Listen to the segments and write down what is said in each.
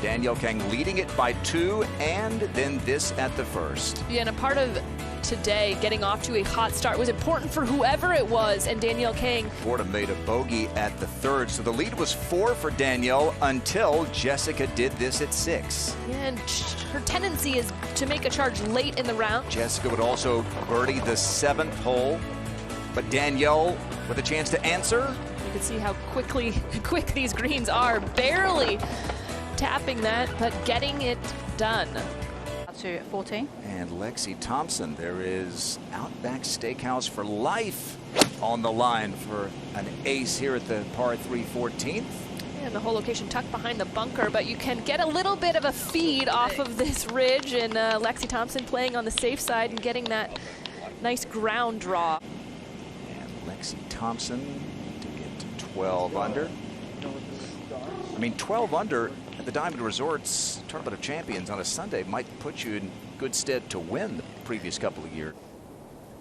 Danielle Kang leading it by 2, and then this at the first. Yeah, and a part of today getting off to a hot start was important for whoever it was, and Danielle Kang. Korda made a bogey at the 3rd, so the lead was 4 for Danielle until Jessica did this at 6. Yeah, and her tendency is to make a charge late in the round. Jessica would also birdie the 7th hole, but Danielle with a chance to answer. You can see how quick these greens are, barely tapping that, but getting it done. To 14. And Lexi Thompson, there is Outback Steakhouse for life on the line for an ace here at the par 3 14th. And the whole location tucked behind the bunker, but you can get a little bit of a feed off of this ridge, and Lexi Thompson playing on the safe side and getting that nice ground draw. And Lexi Thompson to get to 12 under. I mean, 12 under at the Diamond Resorts Tournament of Champions on a Sunday might put you in good stead to win the previous couple of years.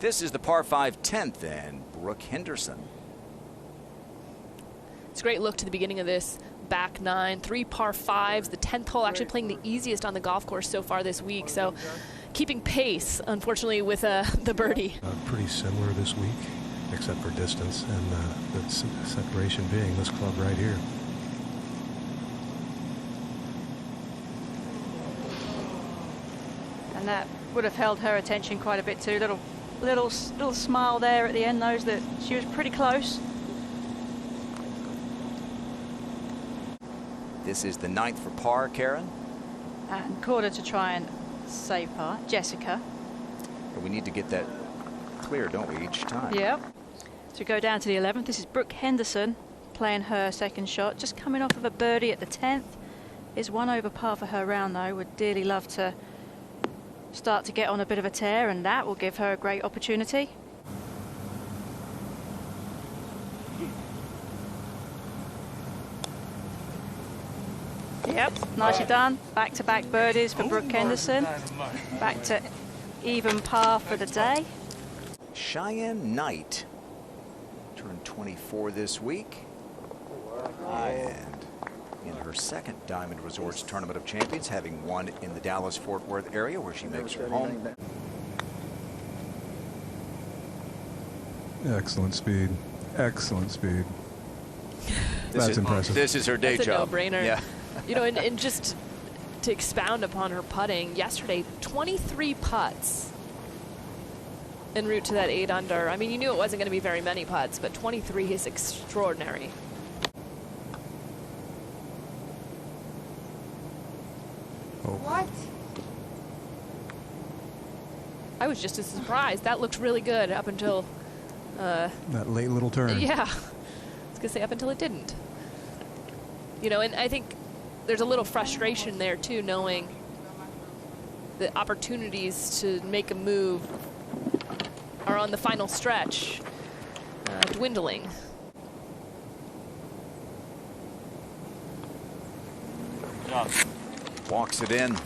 This is the par 5 10th, and Brooke Henderson. It's a great look to the beginning of this back 9, 3 par 5s, the 10th hole actually playing the easiest on the golf course so far this week, so keeping pace, unfortunately, with the birdie. Pretty similar this week, except for distance, and the separation being this club right here. And that would have held her attention quite a bit too. Little smile there at the end, knows that she was pretty close. This is the 9th for par, Karen. And Korda to try and save par. Jessica. But we need to get that clear, don't we, each time? Yep. So we go down to the 11th. This is Brooke Henderson playing her second shot. Just coming off of a birdie at the 10th. Is 1 over par for her round though. Would dearly love to start to get on a bit of a tear, and that will give her a great opportunity. Yep, nicely done. Back-to-back birdies for Brooke Henderson. Back to even par for the day. Cheyenne Knight turned 24 this week. And in her 2nd Diamond Resorts Tournament of Champions, having won in the Dallas-Fort Worth area where she makes her home. Excellent speed. Excellent speed. That's impressive. This is her day job. That's a no-brainer. Yeah. You know, and just to expound upon her putting, yesterday, 23 putts en route to that 8 under. I mean, you knew it wasn't going to be very many putts, but 23 is extraordinary. What? I was just as surprised. That looked really good up until That late little turn. yeah, I was gonna say up until it didn't. You know, and I think there's a little frustration there too, knowing the opportunities to make a move are on the final stretch, dwindling. Walks it in.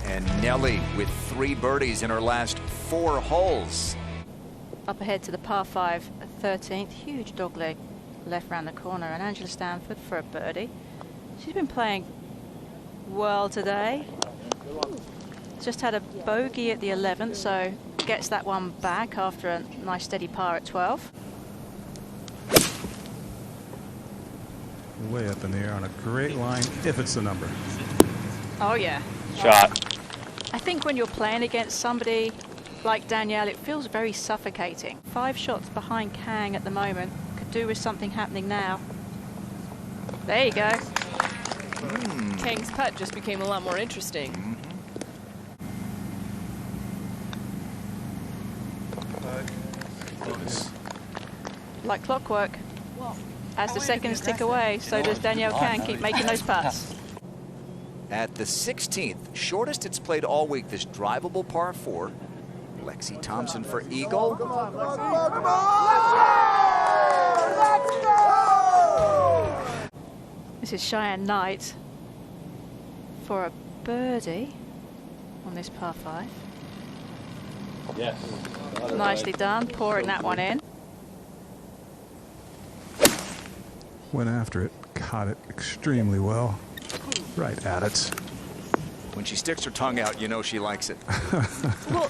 And Nelly with 3 birdies in her last 4 holes. Up ahead to the par 5 13th. Huge dogleg left round the corner, and Angela Stanford for a birdie. She's been playing well today. Just had a bogey at the 11th, so gets that one back after a nice steady par at 12. Way up in the air on a great line, if it's the number. Oh yeah. Shot. I think when you're playing against somebody like Danielle, it feels very suffocating. 5 shots behind Kang at the moment. Could do with something happening now. There you go. Kang's putt just became a lot more interesting. Like clockwork. As the seconds tick away, so does Danielle Kang keep making those putts. At the 16th, shortest it's played all week, this drivable par 4. Lexi Thompson for eagle. Come on, come on, come on, come on! Let's go! This is Cheyenne Knight for a birdie on this par 5. Yes. Nicely done, pouring that one in. Went after it, caught it extremely well. right at it. When she sticks her tongue out, you know she likes it. Well,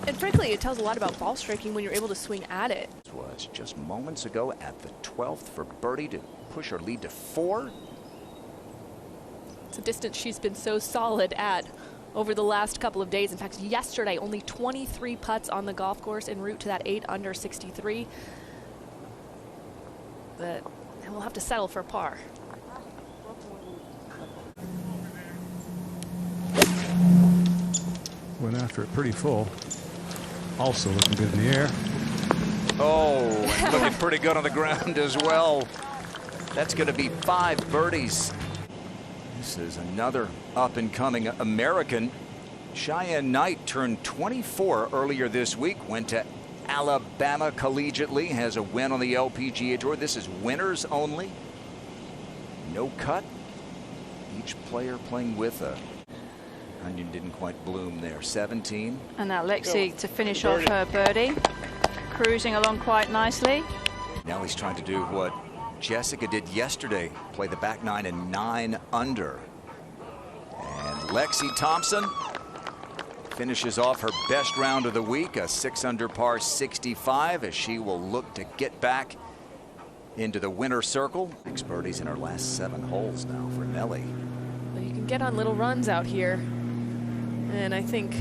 and frankly, it tells a lot about ball striking when you're able to swing at it. This was just moments ago at the 12th for birdie to push her lead to 4. It's a distance she's been so solid at over the last couple of days. In fact, yesterday, only 23 putts on the golf course en route to that 8 under 63. But we'll have to settle for par. Went after it pretty full. Also looking good in the air. Oh, and looking pretty good on the ground as well. That's going to be 5 birdies. This is another up-and-coming American. Cheyenne Knight turned 24 earlier this week. Went to Alabama collegiately. Has a win on the LPGA Tour. This is winners only. No cut. Each player playing with a onion didn't quite bloom there. 17. And now Lexi to finish off her birdie. Cruising along quite nicely. Nelly's trying to do what Jessica did yesterday. Play the back 9 and 9 under. And Lexi Thompson finishes off her best round of the week. A 6 under par 65 as she will look to get back into the winner circle. 6 birdies in her last 7 holes now for Nelly. Well, you can get on little runs out here. And I think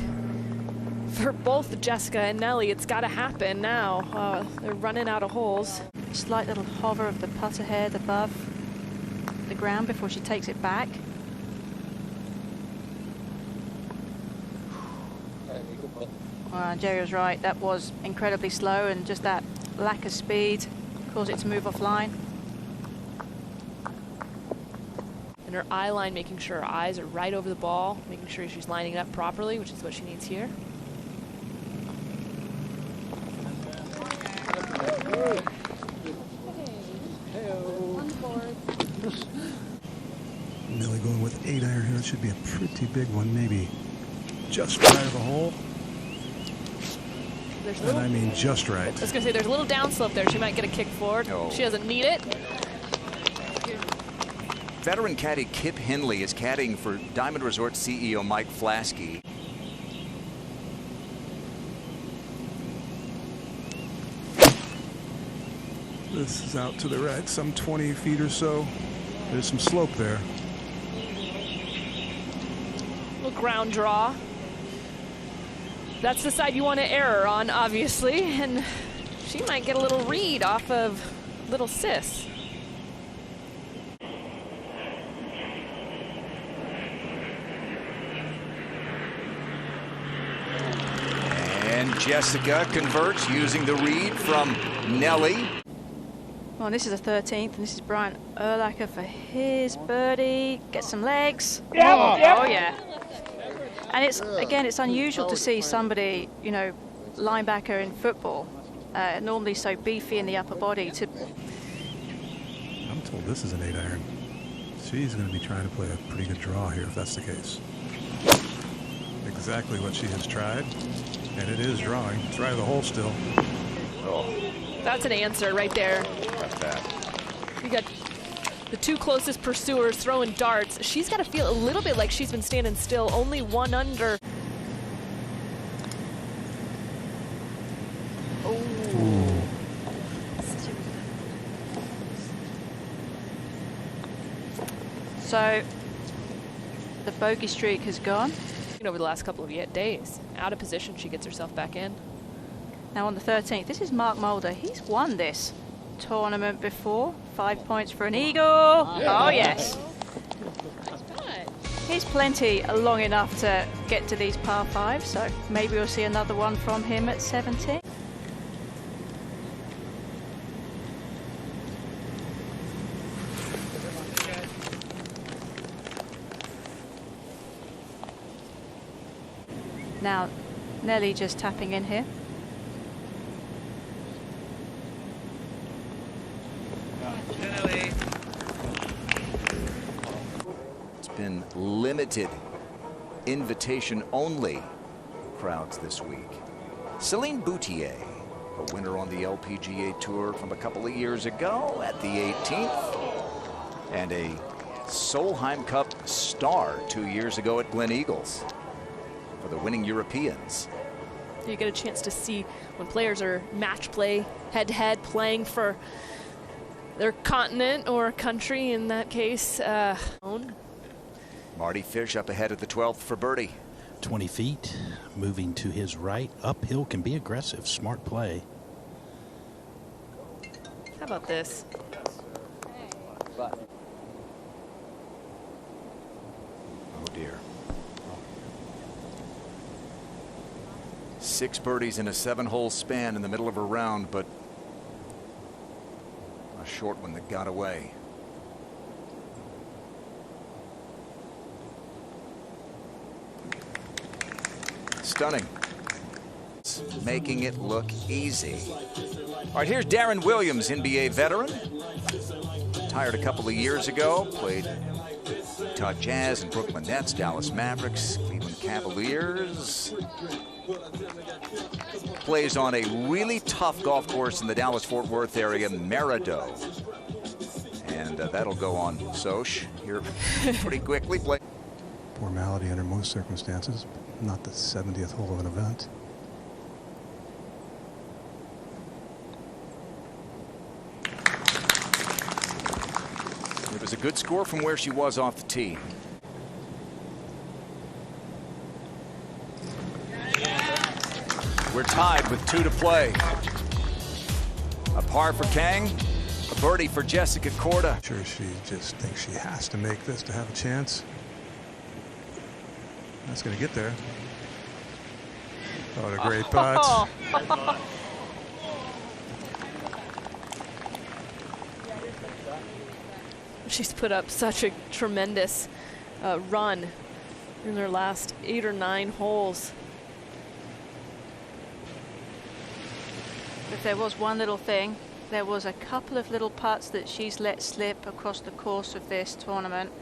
for both Jessica and Nelly, it's got to happen now. They're running out of holes. Slight little hover of the putter head above the ground before she takes it back. Jerry was right. That was incredibly slow, and just that lack of speed caused it to move offline. And her eye line, making sure her eyes are right over the ball, making sure she's lining it up properly, which is what she needs here. Nelly going with 8 iron here. That should be a pretty big one, maybe just right of the hole. And I mean just right. I was going to say, there's a little downslope there. She might get a kick forward. Oh. She doesn't need it. Veteran caddy Kip Henley is caddying for Diamond Resort CEO Mike Flasky. This is out to the right, some 20 feet or so. There's some slope there. Little ground draw. That's the side you want to err on, obviously. And she might get a little read off of little sis. And Jessica converts using the read from Nelly. Well, this is the 13th, and this is Brian Urlacher for his birdie. Get some legs. Oh yeah. And it's, again, it's unusual to see somebody, you know, linebacker in football, normally so beefy in the upper body. I'm told this is an 8 iron. She's going to be trying to play a pretty good draw here if that's the case. Exactly what she has tried, and it is drawing. It's right of the hole still. Oh, That's an answer right there. about that. You got the 2 closest pursuers throwing darts. She's got to feel a little bit like she's been standing still, only 1 under. Oh. So the bogey streak has gone. Over the last couple of days. Out of position, she gets herself back in. Now on the 13th, this is Mark Mulder. He's won this tournament before. 5 points for an eagle. Oh, yes. He's plenty long enough to get to these par 5s, so maybe we'll see another one from him at 17. Now, Nelly just tapping in here. It's been limited invitation only crowds this week. Celine Boutier, a winner on the LPGA Tour from a couple of years ago at the 18th, and a Solheim Cup star 2 years ago at Glen Eagles for the winning Europeans. You get a chance to see when players are match play, head-to-head, playing for their continent or country in that case. Marty Fish up ahead at the 12th for birdie. 20 feet, moving to his right. Uphill can be aggressive. Smart play. How about this? Oh dear. 6 birdies in a 7-hole span in the middle of a round, but a short one that got away. Stunning. Making it look easy. All right, here's Darren Williams, NBA veteran. Retired a couple of years ago. Played Utah Jazz and Brooklyn Nets, Dallas Mavericks, Cleveland Cavaliers. Plays on a really tough golf course in the Dallas-Fort Worth area, Merido. And that'll go on Soch here pretty quickly. Formality under most circumstances, not the 70th hole of an event. It was a good score from where she was off the tee. We're tied with 2 to play. A par for Kang, a birdie for Jessica Korda. Sure, she just thinks she has to make this to have a chance. That's going to get there. Oh, what a great putt. She's put up such a tremendous run in their last 8 or 9 holes. If there was one little thing, there was a couple of little putts that she's let slip across the course of this tournament.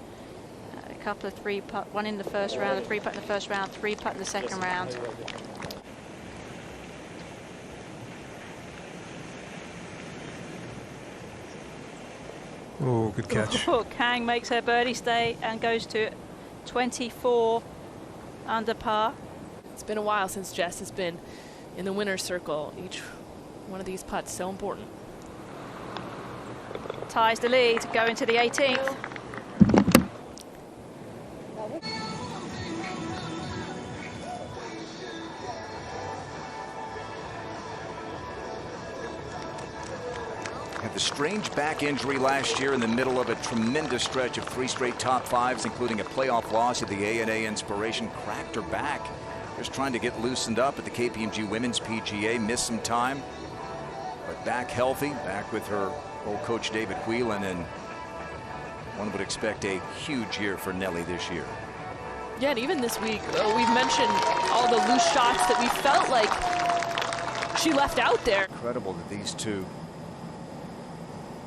A couple of 3-putt, one in the first round, a 3-putt in the first round, 3-putt in the second round. Oh, good catch. Oh, Kang makes her birdie stay and goes to 24 under par. It's been a while since Jess has been in the winner's circle. Each one of these putts so important. Ties the lead, going to the 18th. Had the strange back injury last year in the middle of a tremendous stretch of 3 straight top 5s, including a playoff loss at the A&A Inspiration. Cracked her back. Just trying to get loosened up at the KPMG Women's PGA. Missed some time, but back healthy, back with her old coach David Whelan, and one would expect a huge year for Nelly this year. Yeah, and even this week, we've mentioned all the loose shots that we felt like she left out there. Incredible that these two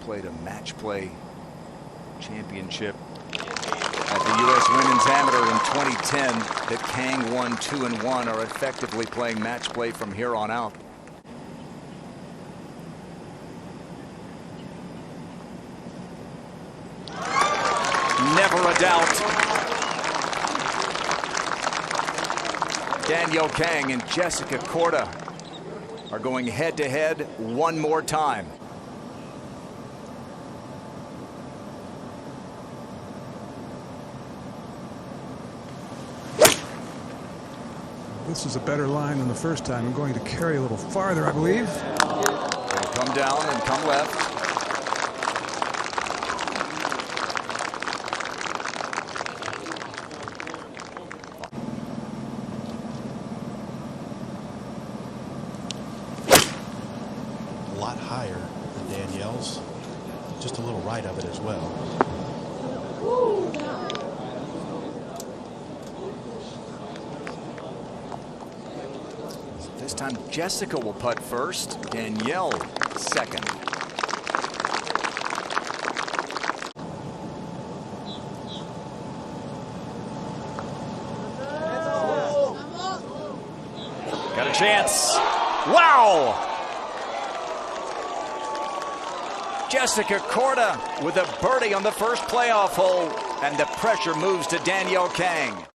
played a match play championship at the U.S. Women's Amateur in 2010. That Kang won 2 and 1, are effectively playing match play from here on out. Never a doubt. Danielle Kang and Jessica Korda are going head-to-head one more time. This is a better line than the first time. I'm going to carry a little farther, I believe. They'll come down and come left. A lot higher than Danielle's. Just a little right of it as well. This time Jessica will putt first, Danielle second. Got a chance. Wow! Jessica Korda with a birdie on the first playoff hole. And the pressure moves to Danielle Kang.